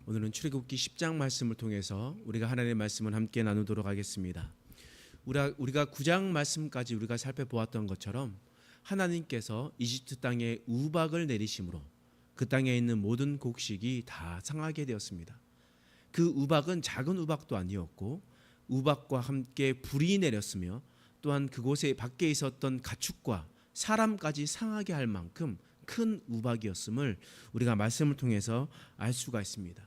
오늘은 출애굽기 10장 말씀을 통해서 우리가 하나님의 말씀을 함께 나누도록 하겠습니다. 우리가 9장 말씀까지 우리가 살펴보았던 것처럼 하나님께서 이집트 땅에 우박을 내리심으로 그 땅에 있는 모든 곡식이 다 상하게 되었습니다. 그 우박은 작은 우박도 아니었고 우박과 함께 불이 내렸으며 또한 그곳에 밖에 있었던 가축과 사람까지 상하게 할 만큼 큰 우박이었음을 우리가 말씀을 통해서 알 수가 있습니다.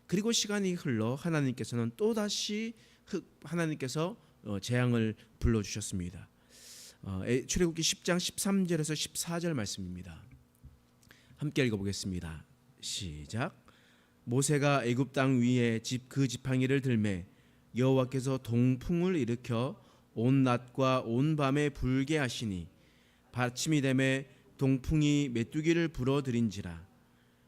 그리고 시간이 흘러 하나님께서는 또다시 하나님께서 재앙을 불러주셨습니다. 출애굽기 10장 13절에서 14절 말씀입니다. 함께 읽어보겠습니다. 시작. 모세가 애굽 땅 위에 그 지팡이를 들매 여호와께서 동풍을 일으켜 온 낮과 온 밤에 불게 하시니 받침이 되매 동풍이 메뚜기를 불어들인지라.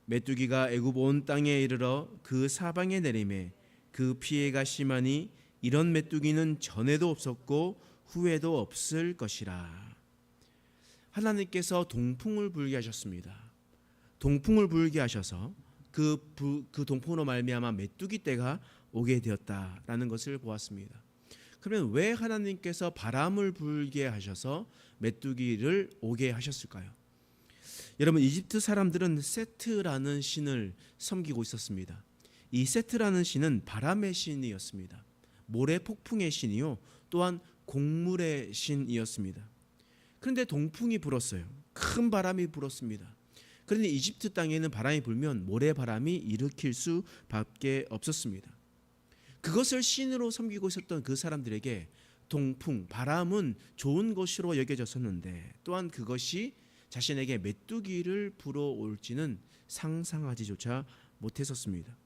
메뚜기가 애굽 온 땅에 이르러 그 사방에 내리매 그 피해가 심하니 이런 메뚜기는 전에도 없었고 후에도 없을 것이라. 하나님께서 동풍을 불게 하셨습니다. 동풍을 불게 하셔서 그 동풍으로 말미암아 메뚜기 떼가 오게 되었다라는 것을 보았습니다. 그러면 왜 하나님께서 바람을 불게 하셔서 메뚜기를 오게 하셨을까요? 여러분, 이집트 사람들은 세트라는 신을 섬기고 있었습니다. 이 세트라는 신은 바람의 신이었습니다. 모래 폭풍의 신이요, 또한 곡물의 신이었습니다. 그런데 동풍이 불었어요. 큰 바람이 불었습니다. 그런데 이집트 땅에는 바람이 불면 모래바람이 일으킬 수밖에 없었습니다. 그것을 신으로 섬기고 있었던 그 사람들에게 동풍, 바람은 좋은 것으로 여겨졌었는데 또한 그것이 자신에게 메뚜기를 불어올지는 상상하지조차 못했었습니다.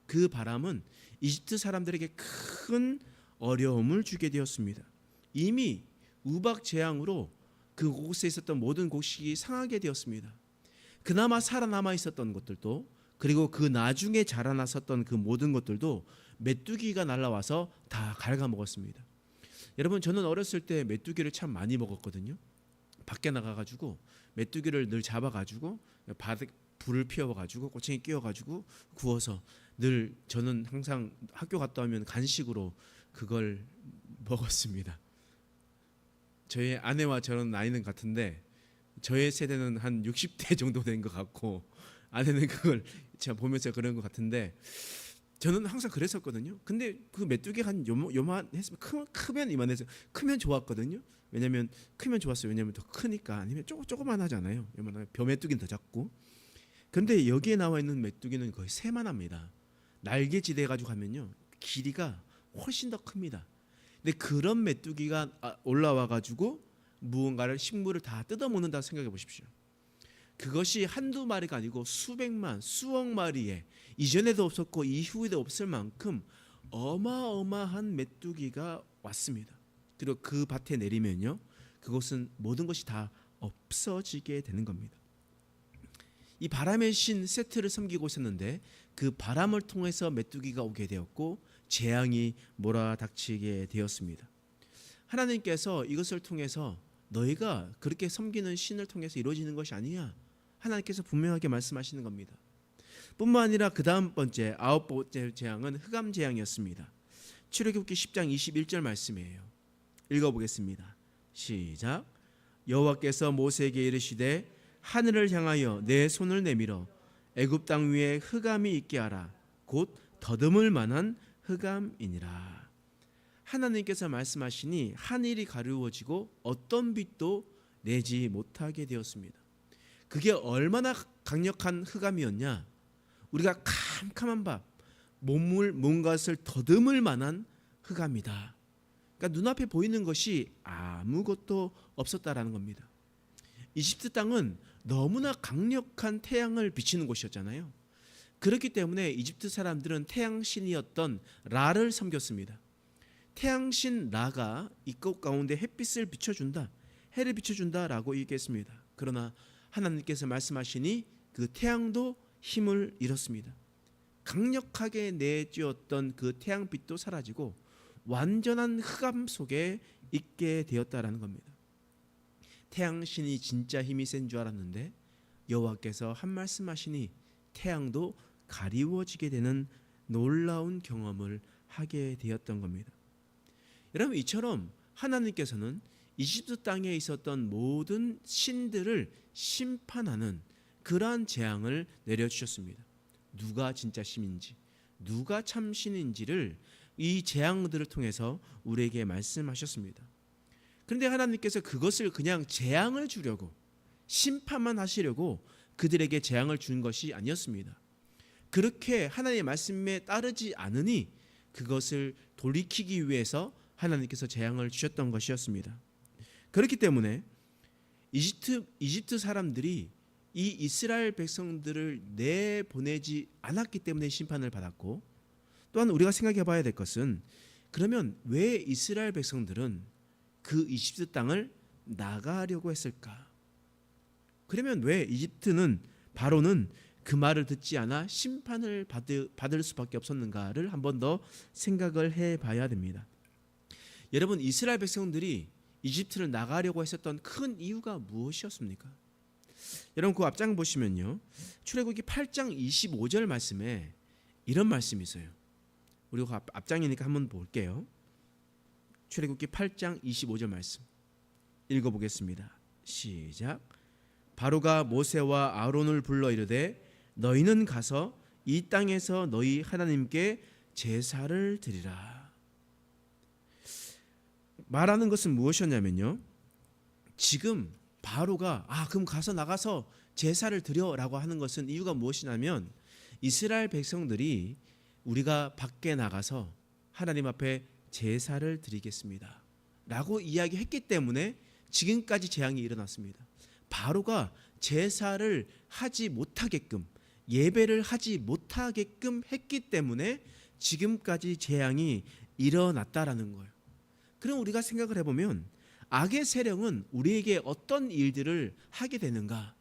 그 바람은 이집트 사람들에게 큰 어려움을 주게 되었습니다. 이미 우박 재앙으로 그곳에 있었던 모든 곡식이 상하게 되었습니다. 그나마 살아남아 있었던 것들도, 그리고 그 나중에 자라났었던 그 모든 것들도 메뚜기가 날아와서 다 갉아먹었습니다. 여러분, 저는 어렸을 때 메뚜기를 참 많이 먹었거든요. 밖에 나가가지고 메뚜기를 늘 잡아가지고 불을 피워가지고 꼬챙이 끼워가지고 구워서 늘 저는 항상 학교 갔다 오면 간식으로 그걸 먹었습니다. 저희 아내와 저는 나이는 같은데 저의 세대는 한 60대 정도 된 것 같고 아내는 그걸 제가 보면서 그런 것 같은데 저는 항상 그랬었거든요. 근데 그 메뚜기가 한 요만했으면 크면 이만해서 크면 좋았거든요. 왜냐면 크면 좋았어요. 왜냐면 더 크니까. 아니면 조그만하잖아요. 요만하면 벼메뚜기는 더 작고. 그런데 여기에 나와 있는 메뚜기는 거의 새만합니다. 날개짓해 가지고 하면요, 길이가 훨씬 더 큽니다. 근데 그런 메뚜기가 올라와 가지고 무언가를 식물을 다 뜯어먹는다 생각해 보십시오. 그것이 한두 마리가 아니고 수백만, 수억 마리의, 이전에도 없었고 이후에도 없을 만큼 어마어마한 메뚜기가 왔습니다. 그리고 그 밭에 내리면요, 그것은 모든 것이 다 없어지게 되는 겁니다. 이 바람의 신 세트를 섬기고 있었는데 그 바람을 통해서 메뚜기가 오게 되었고 재앙이 몰아닥치게 되었습니다. 하나님께서 이것을 통해서 너희가 그렇게 섬기는 신을 통해서 이루어지는 것이 아니야, 하나님께서 분명하게 말씀하시는 겁니다. 뿐만 아니라 그 다음 번째, 아홉 번째 재앙은 흑암 재앙이었습니다. 출애굽기 10장 21절 말씀이에요. 읽어보겠습니다. 시작. 여호와께서 모세에게 이르시되 하늘을 향하여 내 손을 내밀어 애굽 땅 위에 흑암이 있게 하라. 곧 더듬을 만한 흑암이니라. 하나님께서 말씀하시니 하늘이 가리워지고 어떤 빛도 내지 못하게 되었습니다. 그게 얼마나 강력한 흑암이었냐? 우리가 캄캄한 밤 뭔가를 더듬을 만한 흑암이다. 그러니까 눈앞에 보이는 것이 아무것도 없었다라는 겁니다. 이집트 땅은 너무나 강력한 태양을 비치는 곳이었잖아요. 그렇기 때문에 이집트 사람들은 태양신이었던 라를 섬겼습니다. 태양신 라가 이곳 가운데 햇빛을 비춰준다, 해를 비춰준다라고 얘기했습니다. 그러나 하나님께서 말씀하시니 그 태양도 힘을 잃었습니다. 강력하게 내쬐었던 그 태양빛도 사라지고 완전한 흑암 속에 있게 되었다라는 겁니다. 태양신이 진짜 힘이 센 줄 알았는데 여호와께서 한 말씀하시니 태양도 가리워지게 되는 놀라운 경험을 하게 되었던 겁니다. 여러분, 이처럼 하나님께서는 이집트 땅에 있었던 모든 신들을 심판하는 그러한 재앙을 내려주셨습니다. 누가 진짜 신인지, 누가 참 신인지를 이 재앙들을 통해서 우리에게 말씀하셨습니다. 그런데 하나님께서 그것을 그냥 재앙을 주려고, 심판만 하시려고 그들에게 재앙을 준 것이 아니었습니다. 그렇게 하나님의 말씀에 따르지 않으니 그것을 돌이키기 위해서 하나님께서 재앙을 주셨던 것이었습니다. 그렇기 때문에 이집트 사람들이 이 이스라엘 백성들을 내보내지 않았기 때문에 심판을 받았고, 또한 우리가 생각해 봐야 될 것은, 그러면 왜 이스라엘 백성들은 그 이집트 땅을 나가려고 했을까? 그러면 왜 바로는 그 말을 듣지 않아 심판을 받을 수밖에 없었는가를 한 번 더 생각을 해 봐야 됩니다. 여러분, 이스라엘 백성들이 이집트를 나가려고 했었던 큰 이유가 무엇이었습니까? 여러분, 그 앞장 보시면요, 출애굽기 8장 25절 말씀에 이런 말씀이 있어요. 우리가 앞장이니까 한번 볼게요. 출애굽기 8장 25절 말씀 읽어보겠습니다. 시작. 바로가 모세와 아론을 불러 이르되 너희는 가서 이 땅에서 너희 하나님께 제사를 드리라. 말하는 것은 무엇이었냐면요, 지금 바로가 그럼 나가서 제사를 드려라고 하는 것은 이유가 무엇이냐면, 이스라엘 백성들이 우리가 밖에 나가서 하나님 앞에 제사를 드리겠습니다 라고 이야기했기 때문에 지금까지 재앙이 일어났습니다. 바로가 제사를 하지 못하게끔, 예배를 하지 못하게끔 했기 때문에 지금까지 재앙이 일어났다라는 거예요. 그럼 우리가 생각을 해보면 악의 세력은 우리에게 어떤 일들을 하게 되는가?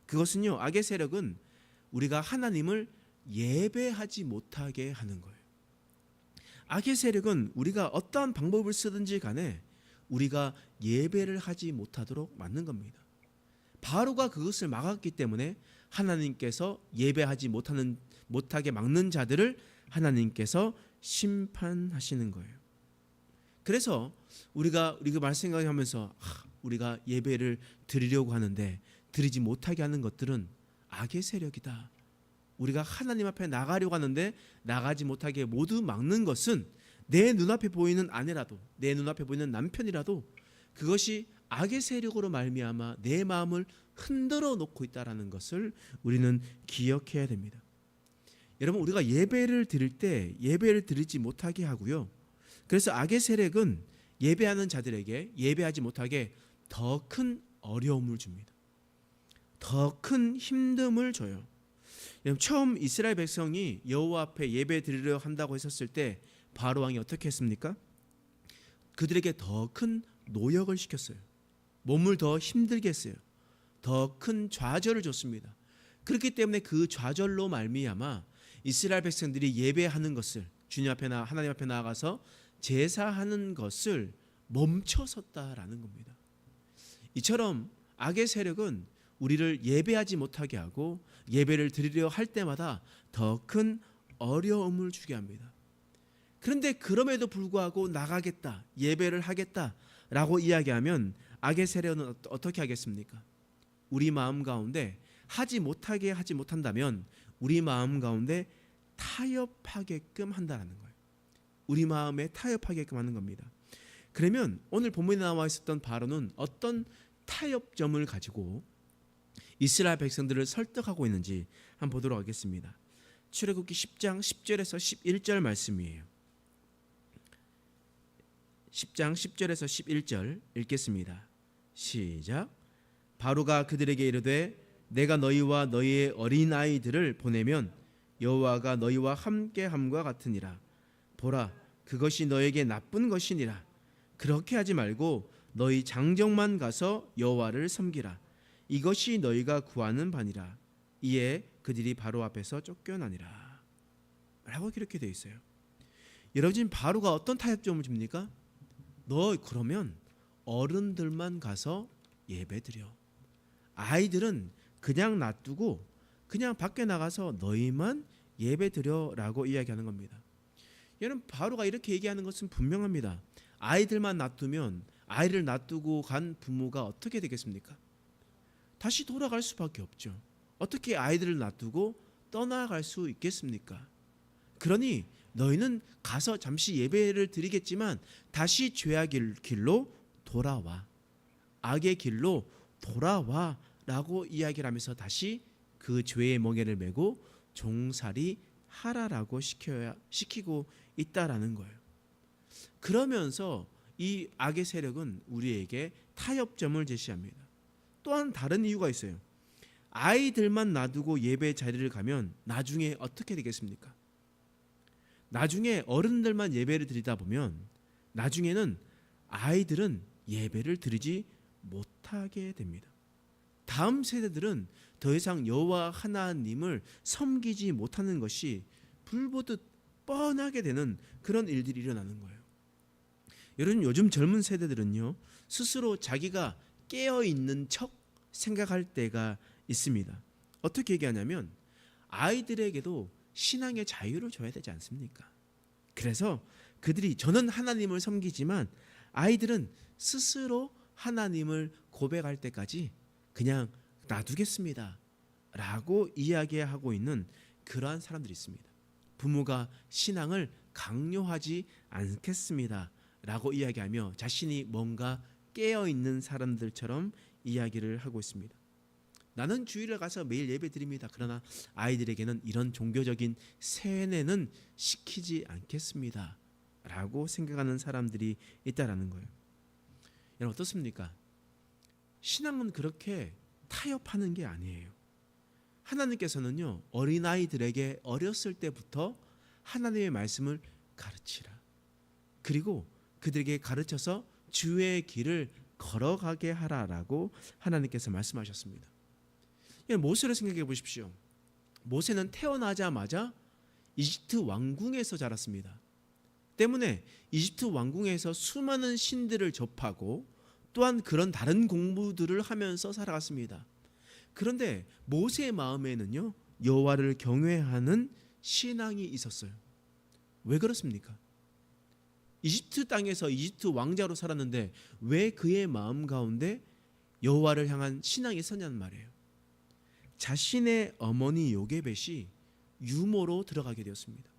그것은요, 악의 세력은 우리가 하나님을 예배하지 못하게 하는 거예요. 악의 세력은 우리가 어떠한 방법을 쓰든지 간에 우리가 예배를 하지 못하도록 막는 겁니다. 바로가 그것을 막았기 때문에 하나님께서 예배하지 못하게 막는 자들을 하나님께서 심판하시는 거예요. 그래서 우리가 말씀하면서 우리가 예배를 드리려고 하는데 드리지 못하게 하는 것들은 악의 세력이다. 우리가 하나님 앞에 나가려고 하는데 나가지 못하게 모두 막는 것은 내 눈앞에 보이는 아내라도, 내 눈앞에 보이는 남편이라도 그것이 악의 세력으로 말미암아 내 마음을 흔들어 놓고 있다라는 것을 우리는 기억해야 됩니다. 여러분, 우리가 예배를 드릴 때 예배를 드리지 못하게 하고요, 그래서 악의 세력은 예배하는 자들에게 예배하지 못하게 더 큰 어려움을 줍니다. 더 큰 힘듦을 줘요. 처음 이스라엘 백성이 여호와 앞에 예배 드리려 한다고 했었을 때 바로 왕이 어떻게 했습니까? 그들에게 더 큰 노역을 시켰어요. 몸을 더 힘들게 했어요. 더 큰 좌절을 줬습니다. 그렇기 때문에 그 좌절로 말미암아 이스라엘 백성들이 예배하는 것을, 주님 앞에 하나님 앞에 나아가서 제사하는 것을 멈춰섰다라는 겁니다. 이처럼 악의 세력은 우리를 예배하지 못하게 하고 예배를 드리려 할 때마다 더 큰 어려움을 주게 합니다. 그런데 그럼에도 불구하고 나가겠다, 예배를 하겠다라고 이야기하면 악의 세력은 어떻게 하겠습니까? 우리 마음 가운데 하지 못한다면 우리 마음 가운데 타협하게끔 한다는 거예요. 우리 마음에 타협하게끔 하는 겁니다. 그러면 오늘 본문에 나와 있었던 바로는 어떤 타협점을 가지고 이스라엘 백성들을 설득하고 있는지 한번 보도록 하겠습니다. 출애굽기 10장 10절에서 11절 말씀이에요. 10장 10절에서 11절 읽겠습니다. 시작. 바로가 그들에게 이르되 내가 너희와 너희의 어린아이들을 보내면 여호와가 너희와 함께함과 같으니라. 보라, 그것이 너에게 나쁜 것이니라. 그렇게 하지 말고 너희 장정만 가서 여호와를 섬기라. 이것이 너희가 구하는 바니라. 이에 그들이 바로 앞에서 쫓겨나니라. 라고 이렇게 되어 있어요. 여러분, 지금 바로가 어떤 타협점을 줍니까? 너 그러면 어른들만 가서 예배드려. 아이들은 그냥 놔두고 그냥 밖에 나가서 너희만 예배 드려라고 이야기하는 겁니다. 여러분, 바로가 이렇게 얘기하는 것은 분명합니다. 아이들만 놔두면 아이를 놔두고 간 부모가 어떻게 되겠습니까? 다시 돌아갈 수밖에 없죠. 어떻게 아이들을 놔두고 떠나갈 수 있겠습니까? 그러니 너희는 가서 잠시 예배를 드리겠지만 다시 죄악의 길로 돌아와, 악의 길로 돌아와 라고 이야기를 하면서 다시 그 죄의 멍에를 메고 종살이 하라라고 시키고 있다라는 거예요. 그러면서 이 악의 세력은 우리에게 타협점을 제시합니다. 또한 다른 이유가 있어요. 아이들만 놔두고 예배 자리를 가면 나중에 어떻게 되겠습니까? 나중에 어른들만 예배를 드리다 보면 나중에는 아이들은 예배를 드리지 못하게 됩니다. 다음 세대들은 더 이상 여호와 하나님을 섬기지 못하는 것이 불보듯 뻔하게 되는 그런 일들이 일어나는 거예요. 여러분, 요즘 젊은 세대들은요, 스스로 자기가 깨어있는 척 생각할 때가 있습니다. 어떻게 얘기하냐면 아이들에게도 신앙의 자유를 줘야 되지 않습니까? 그래서 그들이 저는 하나님을 섬기지만 아이들은 스스로 하나님을 고백할 때까지 그냥 놔두겠습니다 라고 이야기하고 있는 그러한 사람들이 있습니다. 부모가 신앙을 강요하지 않겠습니다 라고 이야기하며 자신이 뭔가 깨어있는 사람들처럼 이야기를 하고 있습니다. 나는 주일에 가서 매일 예배 드립니다. 그러나 아이들에게는 이런 종교적인 세뇌는 시키지 않겠습니다 라고 생각하는 사람들이 있다라는 거예요. 여러분, 어떻습니까? 신앙은 그렇게 타협하는 게 아니에요. 하나님께서는요, 어린아이들에게 어렸을 때부터 하나님의 말씀을 가르치라, 그리고 그들에게 가르쳐서 주의 길을 걸어가게 하라라고 하나님께서 말씀하셨습니다. 모세를 생각해 보십시오. 모세는 태어나자마자 이집트 왕궁에서 자랐습니다. 때문에 이집트 왕궁에서 수많은 신들을 접하고 또한 그런 다른 공부들을 하면서 살아갔습니다. 그런데 모세의 마음에는요, 여호와를 경외하는 신앙이 있었어요. 왜 그렇습니까? 이집트 땅에서 이집트 왕자로 살았는데 왜 그의 마음 가운데 여호와를 향한 신앙이 있었냐는 말이에요. 자신의 어머니 요게벳이 유모로 들어가게 되었습니다.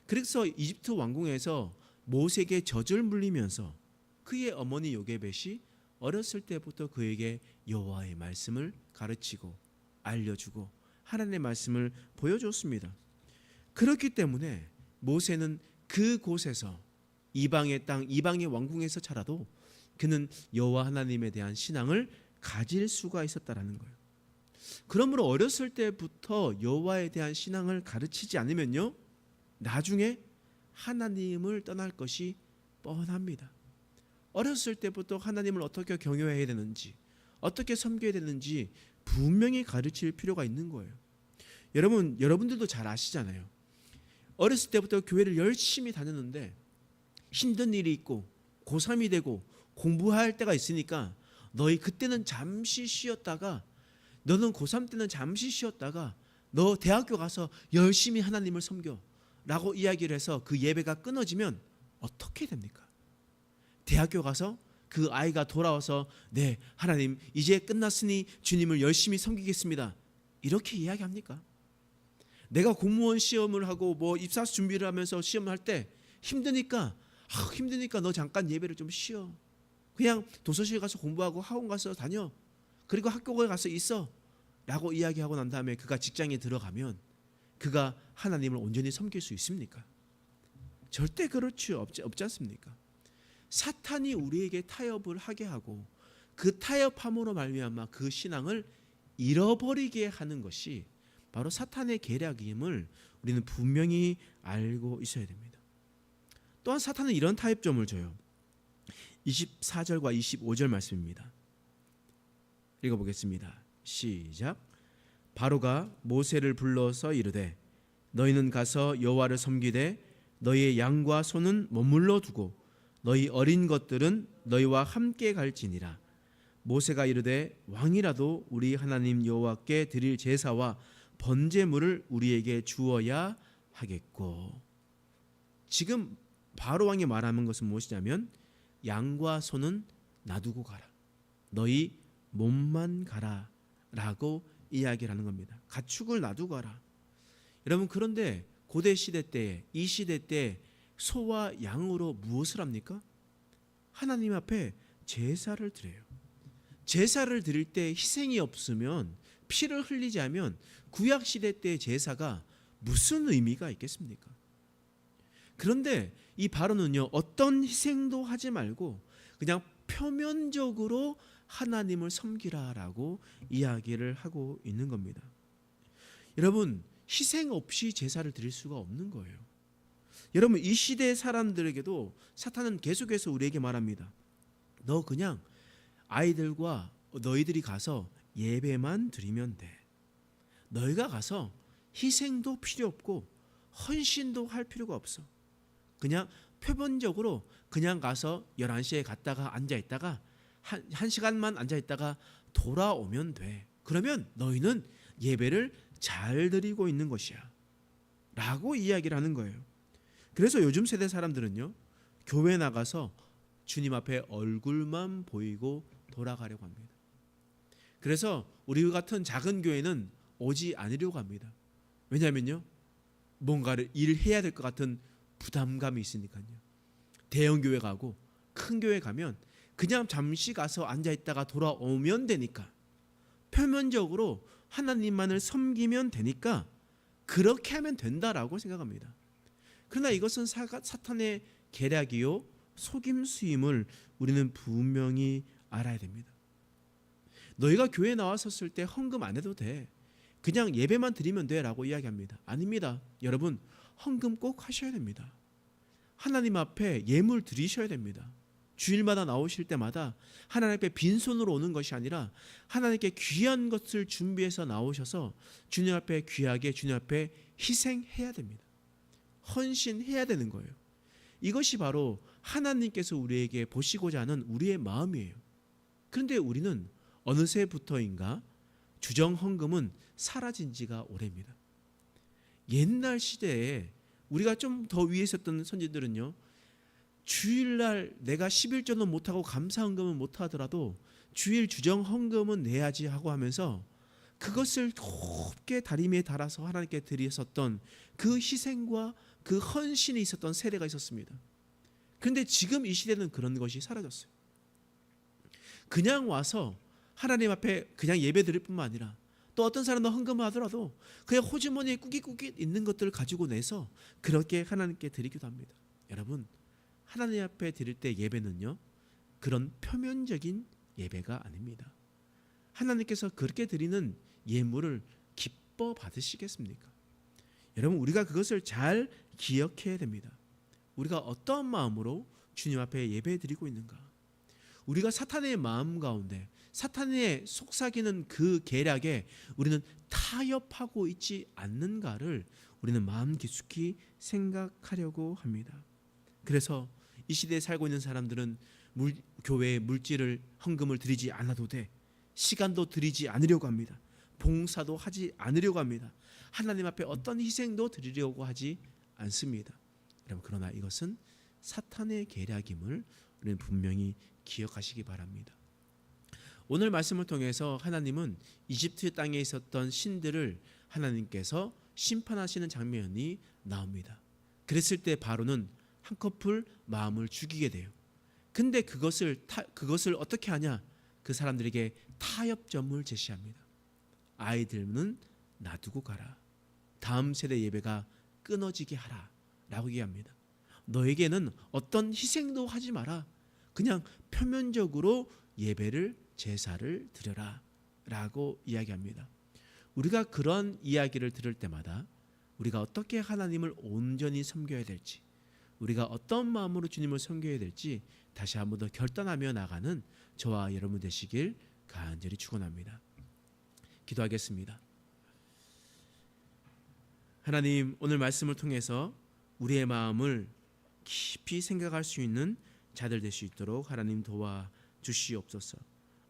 그래서 이집트 왕궁에서 모세에게 젖을 물리면서 그의 어머니 요게벳이 어렸을 때부터 그에게 여호와의 말씀을 가르치고 알려주고 하나님의 말씀을 보여줬습니다. 그렇기 때문에 모세는 그곳에서 이방의 땅, 이방의 왕궁에서 자라도 그는 여호와 하나님에 대한 신앙을 가질 수가 있었다라는 거예요. 그러므로 어렸을 때부터 여호와에 대한 신앙을 가르치지 않으면요, 나중에 하나님을 떠날 것이 뻔합니다. 어렸을 때부터 하나님을 어떻게 경외해야 되는지, 어떻게 섬겨야 되는지 분명히 가르칠 필요가 있는 거예요. 여러분들도 잘 아시잖아요. 어렸을 때부터 교회를 열심히 다녔는데 힘든 일이 있고 고3이 되고 공부할 때가 있으니까 너희 그때는 잠시 쉬었다가, 너는 고3 때는 잠시 쉬었다가 너 대학교 가서 열심히 하나님을 섬겨 라고 이야기를 해서 그 예배가 끊어지면 어떻게 됩니까? 대학교 가서 그 아이가 돌아와서 네, 하나님 이제 끝났으니 주님을 열심히 섬기겠습니다 이렇게 이야기합니까? 내가 공무원 시험을 하고 뭐 입사수 준비를 하면서 시험을 할 때 힘드니까 너 잠깐 예배를 좀 쉬어, 그냥 도서실 가서 공부하고 학원 가서 다녀, 그리고 학교에 가서 있어 라고 이야기하고 난 다음에 그가 직장에 들어가면 그가 하나님을 온전히 섬길 수 있습니까? 절대 그렇지 없지 않습니까? 사탄이 우리에게 타협을 하게 하고 그 타협함으로 말미암아 그 신앙을 잃어버리게 하는 것이 바로 사탄의 계략임을 우리는 분명히 알고 있어야 됩니다. 또한 사탄은 이런 타협점을 줘요. 24절과 25절 말씀입니다. 읽어보겠습니다. 시작. 바로가 모세를 불러서 이르되 너희는 가서 여호와를 섬기되 너희의 양과 소는 머물러 두고 너희 어린 것들은 너희와 함께 갈지니라. 모세가 이르되 왕이라도 우리 하나님 여호와께 드릴 제사와 번제물을 우리에게 주어야 하겠고. 지금 바로 왕이 말하는 것은 무엇이냐면 양과 소는 놔두고 가라. 너희 몸만 가라 라고 이야기를 하는 겁니다. 가축을 놔두고 가라. 여러분, 그런데 고대 시대 때, 이 시대 때 소와 양으로 무엇을 합니까? 하나님 앞에 제사를 드려요. 제사를 드릴 때 희생이 없으면, 피를 흘리지 않으면 구약 시대 때의 제사가 무슨 의미가 있겠습니까? 그런데 이 바로는요, 어떤 희생도 하지 말고 그냥 표면적으로 하나님을 섬기라라고 이야기를 하고 있는 겁니다. 여러분, 희생 없이 제사를 드릴 수가 없는 거예요. 여러분, 이 시대의 사람들에게도 사탄은 계속해서 우리에게 말합니다. 너 그냥 아이들과 너희들이 가서 예배만 드리면 돼. 너희가 가서 희생도 필요 없고 헌신도 할 필요가 없어. 그냥 표면적으로 그냥 가서 11시에 갔다가 앉아있다가 한 시간만 앉아있다가 돌아오면 돼. 그러면 너희는 예배를 잘 드리고 있는 것이야 라고 이야기를 하는 거예요. 그래서 요즘 세대 사람들은요, 교회 나가서 주님 앞에 얼굴만 보이고 돌아가려고 합니다. 그래서 우리 같은 작은 교회는 오지 않으려고 합니다. 왜냐하면요, 뭔가를 일해야 될 것 같은 부담감이 있으니까요. 대형 교회 가고 큰 교회 가면 그냥 잠시 가서 앉아있다가 돌아오면 되니까, 표면적으로 하나님만을 섬기면 되니까 그렇게 하면 된다라고 생각합니다. 그러나 이것은 사탄의 계략이요 속임수임을 우리는 분명히 알아야 됩니다. 너희가 교회에 나왔었을 때 헌금 안 해도 돼. 그냥 예배만 드리면 돼 라고 이야기합니다. 아닙니다. 여러분, 헌금 꼭 하셔야 됩니다. 하나님 앞에 예물 드리셔야 됩니다. 주일마다 나오실 때마다 하나님 앞에 빈손으로 오는 것이 아니라 하나님께 귀한 것을 준비해서 나오셔서 주님 앞에 귀하게, 주님 앞에 희생해야 됩니다. 헌신해야 되는 거예요. 이것이 바로 하나님께서 우리에게 보시고자 하는 우리의 마음이에요. 그런데 우리는 어느새부터인가 주정 헌금은 사라진 지가 오래입니다. 옛날 시대에 우리가 좀 더 위에 있었던 선지들은요, 주일날 내가 11조는 못하고 감사헌금은 못하더라도 주일 주정 헌금은 내야지 하고 하면서 그것을 곱게 다리미에 달아서 하나님께 드렸었던 그 희생과 그 헌신이 있었던 세대가 있었습니다. 그런데 지금 이 시대는 그런 것이 사라졌어요. 그냥 와서 하나님 앞에 그냥 예배 드릴 뿐만 아니라 또 어떤 사람도 헌금을 하더라도 그냥 호주머니에 꾸깃꾸깃 있는 것들을 가지고 내서 그렇게 하나님께 드리기도 합니다. 여러분, 하나님 앞에 드릴 때 예배는요, 그런 표면적인 예배가 아닙니다. 하나님께서 그렇게 드리는 예물을 기뻐 받으시겠습니까? 여러분, 우리가 그것을 잘 기억해야 됩니다. 우리가 어떠한 마음으로 주님 앞에 예배 드리고 있는가? 우리가 사탄의 마음 가운데, 사탄의 속삭이는 그 계략에 우리는 타협하고 있지 않는가를 우리는 마음 깊숙이 생각하려고 합니다. 그래서 이 시대에 살고 있는 사람들은 교회에 물질을, 헌금을 드리지 않아도 돼. 시간도 드리지 않으려고 합니다. 봉사도 하지 않으려고 합니다. 하나님 앞에 어떤 희생도 드리려고 하지 않습니다. 여러분, 그러나 이것은 사탄의 계략임을 우리는 분명히 기억하시기 바랍니다. 오늘 말씀을 통해서 하나님은 이집트 땅에 있었던 신들을 하나님께서 심판하시는 장면이 나옵니다. 그랬을 때 바로는 한꺼풀 마음을 죽이게 돼요. 근데 그것을 어떻게 하냐? 그 사람들에게 타협점을 제시합니다. 아이들은 놔두고 가라. 다음 세대 예배가 끊어지게 하라 라고 얘기합니다. 너에게는 어떤 희생도 하지 마라. 그냥 표면적으로 예배를, 제사를 드려라 라고 이야기합니다. 우리가 그런 이야기를 들을 때마다 우리가 어떻게 하나님을 온전히 섬겨야 될지, 우리가 어떤 마음으로 주님을 섬겨야 될지 다시 한번 더 결단하며 나가는 저와 여러분 되시길 간절히 축원합니다. 기도하겠습니다. 하나님, 오늘 말씀을 통해서 우리의 마음을 깊이 생각할 수 있는 자들 될 수 있도록 하나님 도와주시옵소서.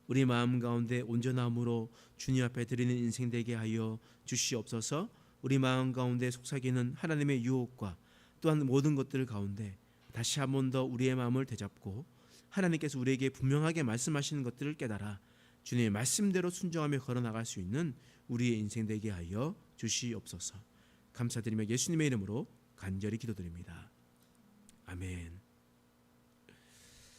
우리 마음 가운데 온전함으로 주님 앞에 드리는 인생 되게 하여 주시옵소서. 우리 마음 가운데 속삭이는 하나님의 유혹과 또한 모든 것들 가운데 다시 한 번 더 우리의 마음을 되잡고 하나님께서 우리에게 분명하게 말씀하시는 것들을 깨달아 주님의 말씀대로 순종하며 걸어나갈 수 있는 우리의 인생 되게 하여 주시옵소서. 감사드리며 예수님의 이름으로 간절히 기도드립니다. 아멘.